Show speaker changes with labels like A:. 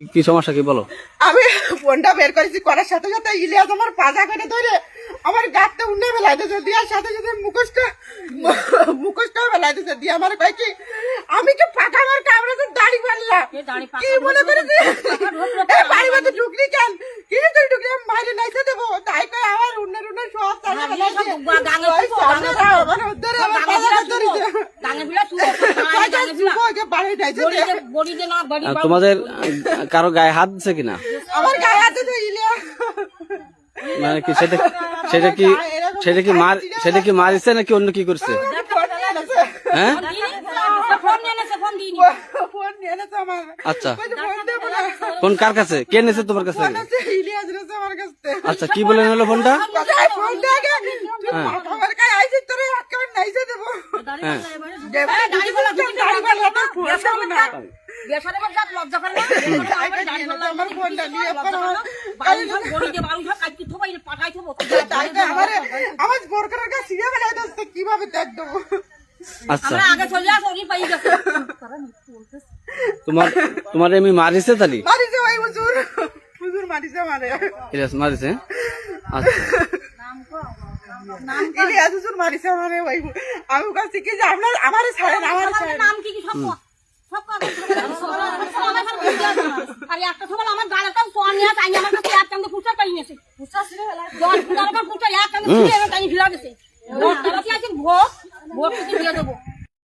A: কি সমস্যা কি বলো?
B: আমি ফোনটা বের করেছি করার সাথে সাথে ইলিয়াস আমার পাজা করে ধরে আমার গাঁটটা উন্নে বেলাইতেছে দিয়ার সাথে সাথে মুখোশটাও বেলাইতেছে দিয়ে আমার কয় কি আমি কি পাকা আমার কামড়ে দাড়ি পারলাম কি মনে করেছি বাড়ি মধ্যে ঢুকলি কেন কি তুই ঢুকলি আমি বাইরে নাইতে দেবো তাই কয় আমার উন্নের সব চালা বেলাইছে আমার উদ্ধারে আমার পাজা ধরেছে বাড়ি নাইতে
A: তোমাদের কারো গায়ে হাত দিচ্ছে কিনা?
B: আমার গায়ে হাত দিতে ইলিয়াস
A: মানে কি সেটা কি মারিছে নাকি অন্য কি করছে? হ্যাঁ আচ্ছা ফোন কার কাছে? কে নিয়েছে তোমার কাছে? আচ্ছা কি বলে নিল ফোনটা?
B: কিভাবে দেখ দেবো
A: আচ্ছা তোমার এমনি মারিছে তালি?
B: মারিছে ভাই হুজুর মারিছে মারে
A: ইলিয়াস মারিছে? আচ্ছা
B: ইলিয়াস হুজুর মারিছে মারে ভাই আমি কাছে কি যে আপনার আমার ছাড়েন আমার ছাড়েন নাম কি কি সব আরে একটা সকাল আমার গালাটা সোনিয়া তাই আমার কাছে এক কান্দে ফুটা পাই নিয়েছে ফুটা ছিল জন ফুটার ফুটা এক কান্দে ছিল তাই ফিরা গেছে তারা কি আছে ভোট ভোট কি দিয়ে দেবো